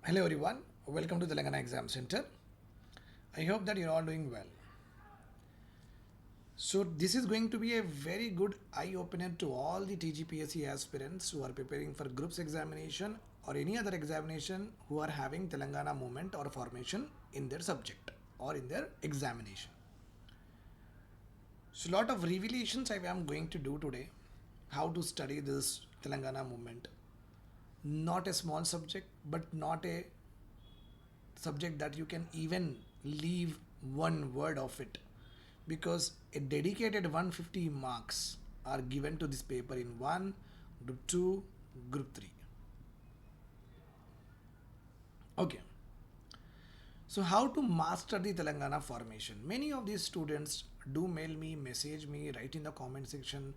Hello everyone, welcome to Telangana Exam Center. I hope that you're all doing well. So this is going to be a very good eye opener to all the TGPSC aspirants who are preparing for groups examination or any other examination who are having Telangana movement or formation in their subject or in their examination. So lot of revelations I am going to do today. How to study this Telangana movement. Not a small subject, but not a subject that you can even leave one word of it, because a dedicated 150 marks are given to this paper in 1 group 2 group 3. Okay, so how to master the Telangana formation? Many of these students do mail me, message me, write in the comment section,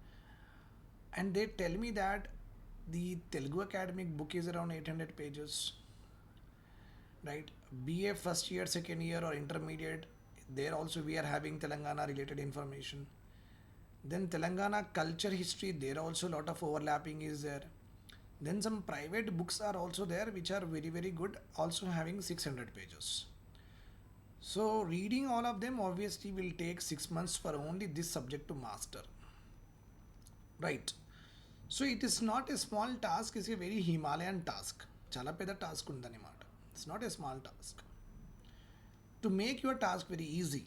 and they tell me that the Telugu academic book is around 800 pages, right? BA first year, second year, or intermediate, there also we are having Telangana related information. Then Telangana culture history, there also a lot of overlapping is there. Then some private books are also there which are very very good, also having 600 pages. So reading all of them obviously will take 6 months for only this subject to master. Right. So it is not a small task, it's a very Himalayan task. Chala peda task undanimata. It's not a small task. To make your task very easy,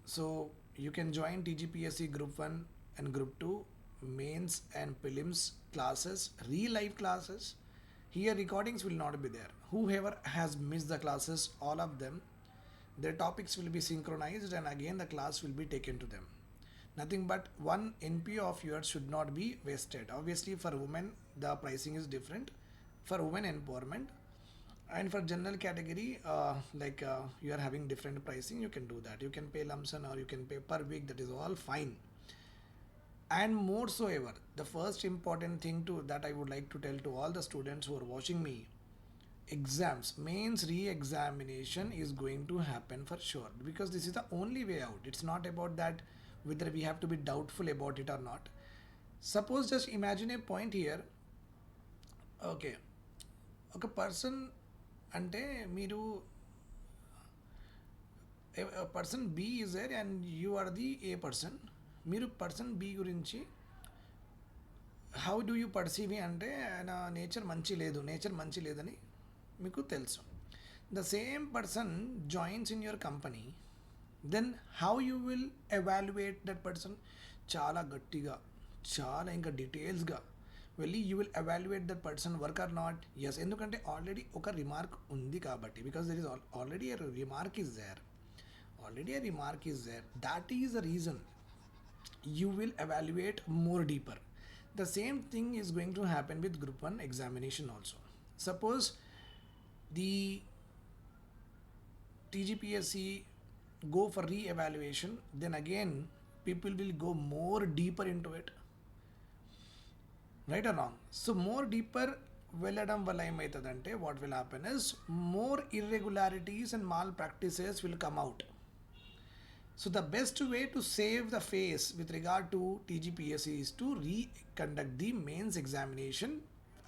so you can join TGPSC Group 1 and Group 2 mains and prelims classes, real life classes. Here recordings will not be there. Whoever has missed the classes, all of them, their topics will be synchronized and again the class will be taken to them. Nothing but one NP of yours should not be wasted. Obviously for women the pricing is different. For women empowerment, and for general category, you are having different pricing, you can do that. You can pay lump sum or you can pay per week, that is all fine. And more so ever, the first important thing to that I would like to tell to all the students who are watching me, exams, mains re-examination is going to happen for sure, because this is the only way out. It's not about that whether we have to be doubtful about it or not. Suppose just imagine a point here. Okay, ఒక person అంటే మీరు person B is there and you are the A person. మీరు person B గురించి how do you perceive అంటే ఆయన nature మంచి లేదని మీకు తెలుసు. The same person joins in your company, then how you will evaluate that person? చాలా గట్టిగా, చాలా ఇంకా డీటెయిల్స్గా వెళ్ళి you will evaluate that person work or not. Yes, ఎందుకంటే ఆల్రెడీ ఒక రిమార్క్ ఉంది కాబట్టి, because there is already a remark is there. Already a remark is there. That is the reason you will evaluate more deeper. The same thing is going to happen with group 1 examination also. Suppose the TGPSC go for re-evaluation, then again people will go more deeper into it, right or wrong? So more deeper వెళ్ళడం వల్ల ఏమవుతుందంటే what will happen is more irregularities and malpractices will come out. So the best way to save the face with regard to TGPSC is to reconduct the mains examination.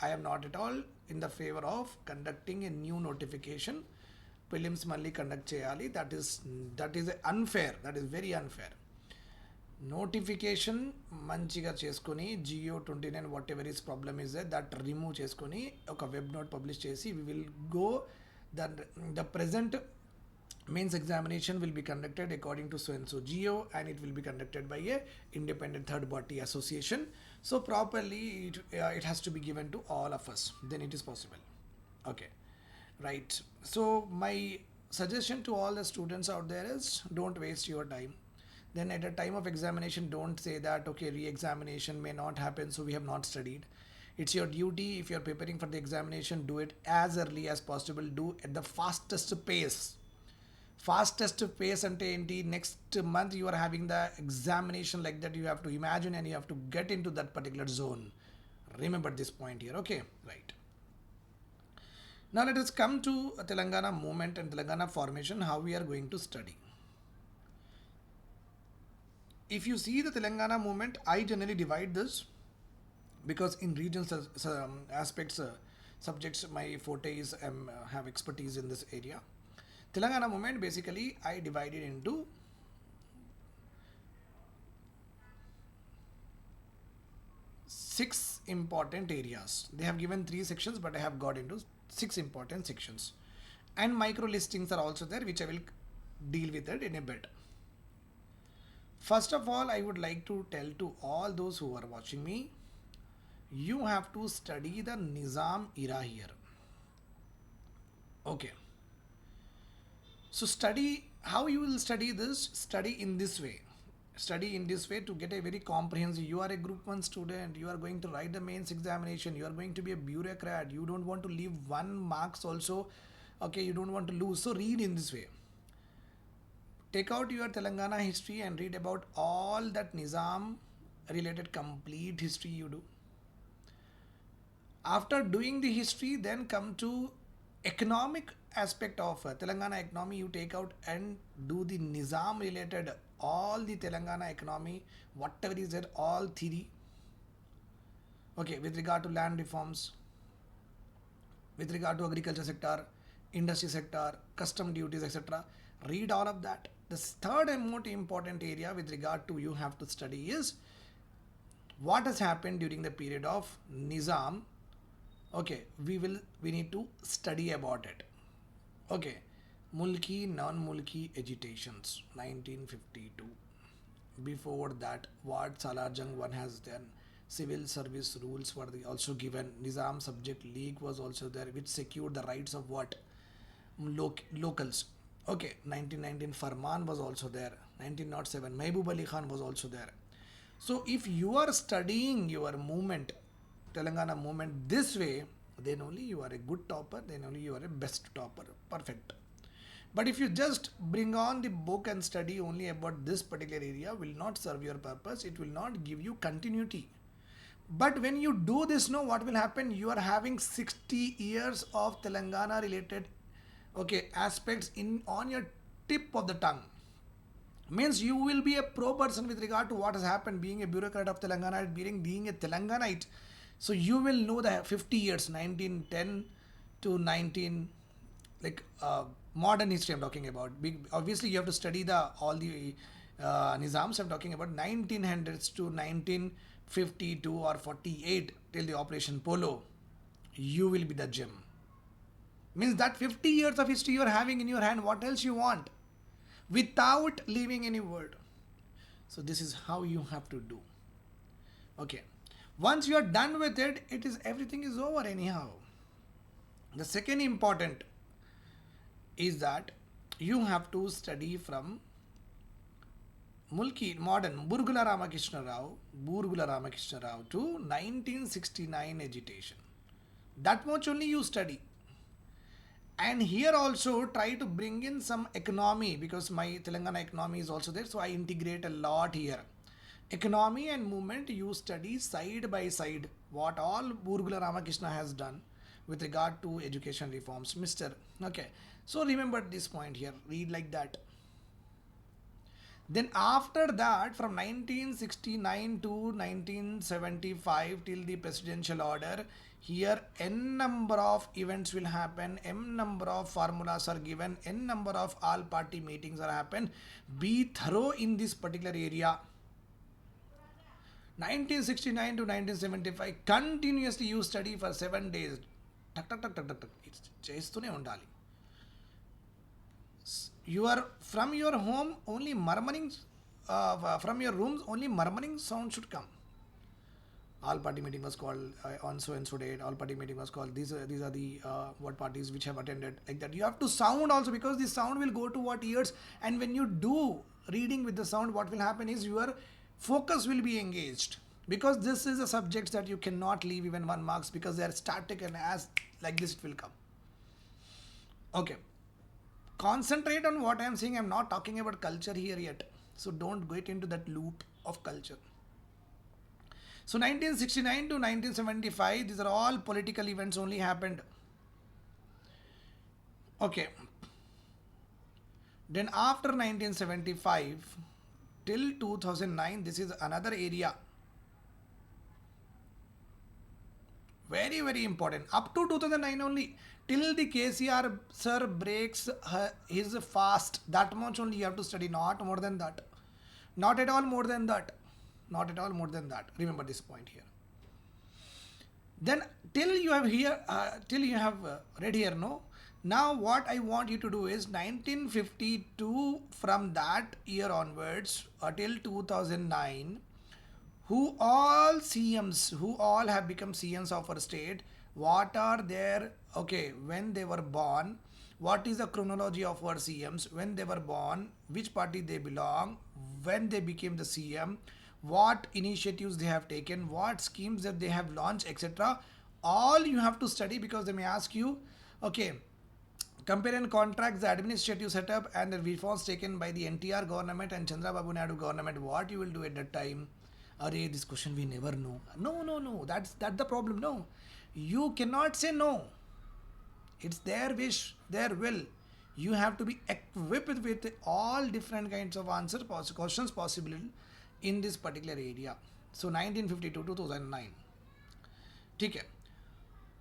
I am not at all in the favor of conducting a new notification. Prelims malli conduct cheyali. That is unfair. That is very unfair. Notification మంచిగా చేసుకొని GO 29 whatever is problem is that remove చేసుకొని ఒక web note publish చేసి we will go the present mains examination will be conducted according to so and so GO, and it will be conducted by a independent third party association. So properly it has to be given to all of us, then it is possible. Okay, right. So my suggestion to all the students out there is don't waste your time. Then at the time of examination, don't say that okay, re-examination may not happen, so we have not studied. It's your duty. If you're preparing for the examination, do it as early as possible. Do at the fastest pace. Fastest pace ante enti, next month you are having the examination, like that you have to imagine and you have to get into that particular zone. Remember this point here. Okay, right. Now let us come to Telangana movement and Telangana formation, how we are going to study. If you see the Telangana movement, I generally divide this, because in regional aspects subjects my forte is have expertise in this area. Telangana movement, basically I divided into 6 important areas. They have given 3 sections, but I have got into 6 important sections. And micro listings are also there, which I will deal with it in a bit. First of all, I would like to tell to all those who are watching me, you have to study the Nizam era here. Okay. So study, how you will study this? Study in this way. Study in this way to get a very comprehensive. You are a group 1 student, you are going to write the mains examination, you are going to be a bureaucrat, you don't want to leave 1 marks also. Okay, you don't want to lose. So read in this way. Take out your Telangana history and read about all that Nizam related complete history you do. After doing the history, then come to economic aspect of Telangana economy. You take out and do the Nizam related all the Telangana economy, whatever is there, all theory. Okay, with regard to land reforms, with regard to agriculture sector, industry sector, custom duties, etc. Read all of that. The third and most important area with regard to you have to study is what has happened during the period of Nizam. Okay, we need to study about it. Okay, Mulki, non-Mulki agitations, 1952. Before that, what Salar Jung 1 has done, civil service rules were also given. Nizam subject league was also there, which secured the rights of what? Locals. Okay, 1919 Farman was also there. 1907 Mehboob Ali Khan was also there. So if you are studying your movement, Telangana movement this way, then only you are a good topper, then only you are a best topper. Perfect. But if you just bring on the book and study only about this particular area, will not serve your purpose. It will not give you continuity. But when you do this, know what will happen? You are having 60 years of Telangana related aspects in on your tip of the tongue. Means you will be a pro person with regard to what has happened, being a bureaucrat of Telangana, being a Telanganite. So you will know the 50 years, 1910 to 19, modern history I'm talking about. Obviously you have to study all the Nizams. I'm talking about 1900s to 1952 or 48 till the Operation Polo. You will be the gem. Means that 50 years of history you are having in your hand, what else you want? Without leaving any word. So this is how you have to do. Okay. Once you are done with it, everything is over anyhow. The second important is that you have to study from Mulki, modern Burgula Ramakrishna Rao to 1969 agitation. That much only you study. And here also try to bring in some economy, because my Telangana economy is also there. So I integrate a lot here. Economy and movement you study side by side. What all Burgula Ramakrishna has done with regard to education reforms. Mr. Okay. So remember this point here. Read like that. Then after that, from 1969 to 1975 till the presidential order, here n number of events will happen, m number of formulas are given, n number of all party meetings are happen. Be thorough in this particular area. 1969 to 1975 continuously you study for 7 days. చేస్తూనే ఉండాలి. You are from your home only murmuring, from your rooms only murmuring sound should come. All party meeting was called on so and so date. All party meeting was called. These are the what parties which have attended, like that. You have to sound also, because the sound will go to what ears. And when you do reading with the sound, what will happen is your focus will be engaged, because this is a subject that you cannot leave even 1 marks, because they are static, and as like this it will come. Okay. Concentrate on what I am saying. I am not talking about culture here yet. So don't get into that loop of culture. So 1969 to 1975, these are all political events only happened. Okay. Then after 1975 till 2009, this is another area Very, very important. Up to 2009 only. Till the KCR sir breaks his fast. That much only you have to study. Not more than that. Not at all more than that. Not at all more than that. Remember this point here. Then till you have read here, no. Now what I want you to do is 1952 from that year onwards till 2009, who all CMs, who all have become CMs of our state, what are their, okay, when they were born, what is the chronology of our CMs, when they were born, which party they belong, when they became the CM, what initiatives they have taken, what schemes that they have launched, etc. All you have to study, because they may ask you, okay, compare and contrast the administrative setup and the reforms taken by the NTR government and Chandrababu Naidu government. What you will do at that time? Array, this question we never know. No, no, no. That's the problem. No, you cannot say no. It's their wish, their will. You have to be equipped with all different kinds of questions possible in this particular area. So 1952 to 2009. Okay.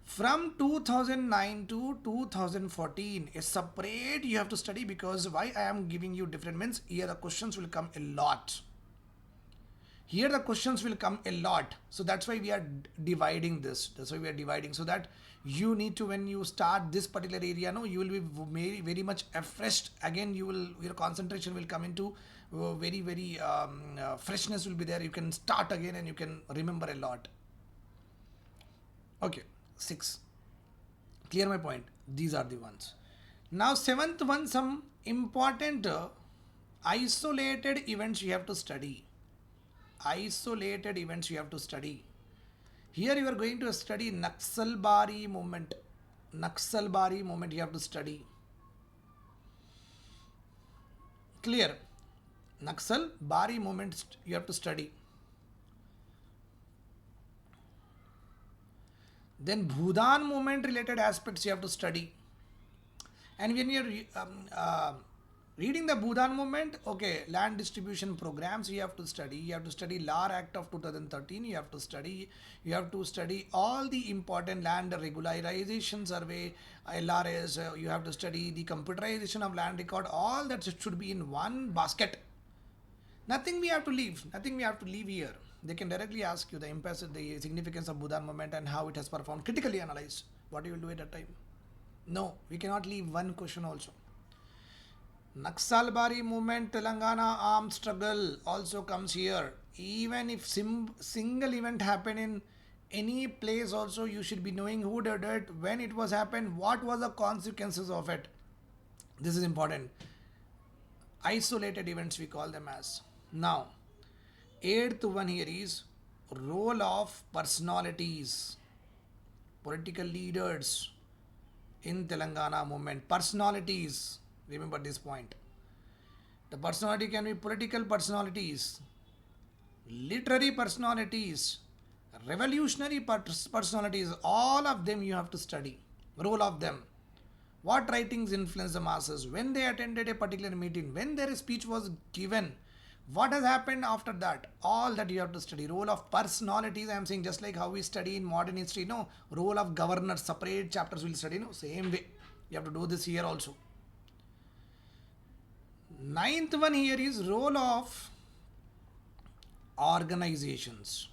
From 2009 to 2014, a separate you have to study, because why I am giving you different means here the questions will come a lot. Here the questions will come a lot. So that's why we are dividing this. That's why we are dividing, so that you need to, when you start this particular area, no, you will be very, very much refreshed. Again, your concentration will come into very, very freshness will be there. You can start again and you can remember a lot. Okay, 6. Clear my point? These are the ones. Now 7th one, some important isolated events you have to study. Isolated events you have to study. Here you are going to study Naxalbari movement. Naxalbari movement you have to study. Clear? Naxalbari movement you have to study. Then Bhudan movement related aspects you have to study. And when you're reading the Bhudan movement, okay, land distribution programs you have to study. You have to study LAR Act of 2013. You have to study all the important land regularization survey, LRS. You have to study the computerization of land record. All that should be in one basket. Nothing we have to leave. Nothing we have to leave here. They can directly ask you the impact, the significance of Bhudan movement and how it has performed. Critically analyze. What you will do at that time? No, we cannot leave one question also. Naxalbari movement, Telangana armed struggle also comes here. Even if single event happened in any place also, you should be knowing who did it, when it was happened, what was the consequences of it. This is important. Isolated events we call them as. Now, 8th one here is role of personalities, political leaders in Telangana movement. Personalities, remember this point. The personality can be political personalities, literary personalities, revolutionary personalities. All of them you have to study. Role of them. What writings influence the masses, when they attended a particular meeting, when their speech was given, what has happened after that, all that you have to study. Role of personalities, I am saying, just like how we study in modern history, no, role of governors, separate chapters will study, no, same way. You have to do this here also. 9th one here is role of organizations.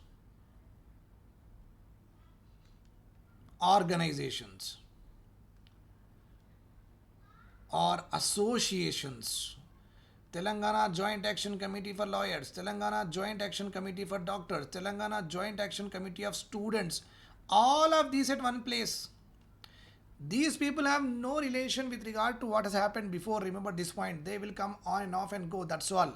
Organizations or associations. Telangana Joint Action Committee for Lawyers, Telangana Joint Action Committee for Doctors, Telangana Joint Action Committee of Students. All of these at one place. These people have no relation with regard to what has happened before. Remember this point. They will come on and off and go. That's all.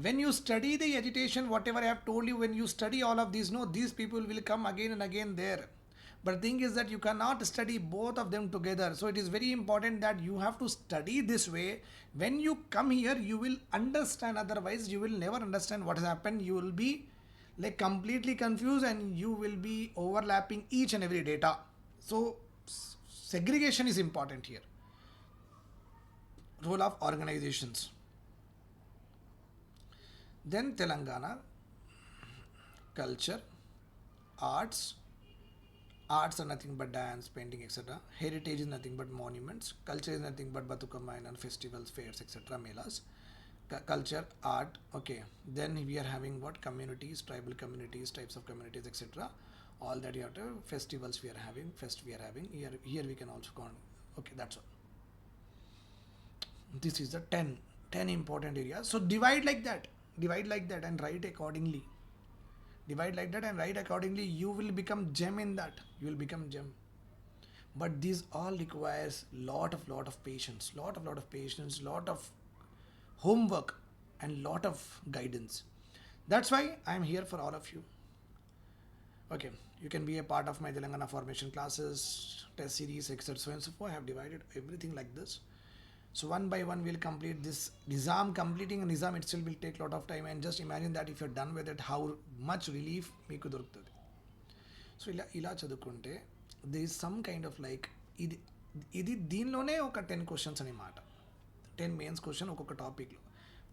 When you study the agitation, whatever I have told you, when you study all of these, no, these people will come again and again there. But the thing is that you cannot study both of them together. So it is very important that you have to study this way. When you come here, you will understand. Otherwise, you will never understand what has happened. You will be like completely confused and you will be overlapping each and every data. So segregation is important here. Role of organizations. Then Telangana culture, arts, Arts are nothing but dance, painting, etc. Heritage is nothing but monuments. Culture is nothing but Batukama and festivals, fairs, etc. Melas. Culture, art. Okay. Then we are having what? Communities, tribal communities, types of communities, etc. All that you have to. Festivals we are having. Fest we are having. Here we can also count. Okay, that's all. This is the 10 important areas. So divide like that. Divide like that and write accordingly. Divide like that and write accordingly. You will become gem in that. You will become gem. But these all requires lot of patience, lot of patience, lot of homework, and lot of guidance. That's why I'm here for all of you. Okay, you can be a part of my Telangana formation classes, test series, etc. So and so forth. I have divided everything like this. So one by one we'll complete this Nizam. Completing a Nizam itself will take a lot of time, and just imagine that if you're done with it, how much relief మీకు దొరుకుతుంది. So ఇలా చదువుకుంటే they is some kind of like ఇది ఇది దీనిలోనే ఒక 10 questions అనమాట. 10 mains question ఒక్కొక్క టాపిక్లో,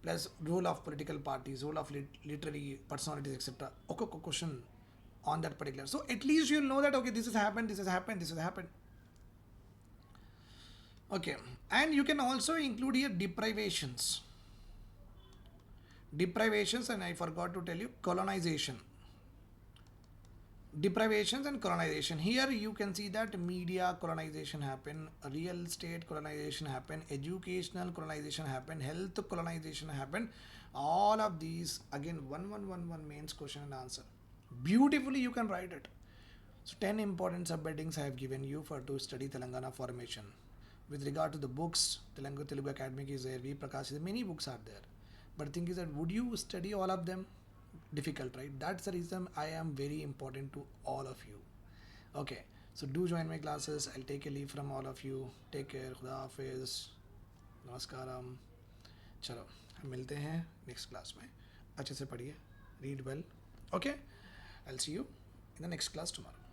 plus role of political parties, role of literary personalities etcetera, ఒక్కొక్క question on that particular. So at least you know that okay this is happen, this is happen, this is happen. Okay, and you can also include here deprivations, and I forgot to tell you colonization. Deprivations and colonization. Here you can see that media colonization happen, real estate colonization happen, educational colonization happen, health colonization happen. All of these again one mains question and answer. Beautifully you can write it. So 10 important subheadings I have given you for to study Telangana formation. With regard to the books, Telugu Academic is there, V Prakash is there, many books are there. But the thing is that would you study all of them? Difficult, right? That's the reason I am very important to all of you. Okay, so do join my classes. I'll take a leave from all of you. Take care. Khuda Hafiz. Namaskaram. चलो हम मिलते हैं next class में. अच्छे से पढ़िए, read well. Okay, I'll see you in the next class tomorrow.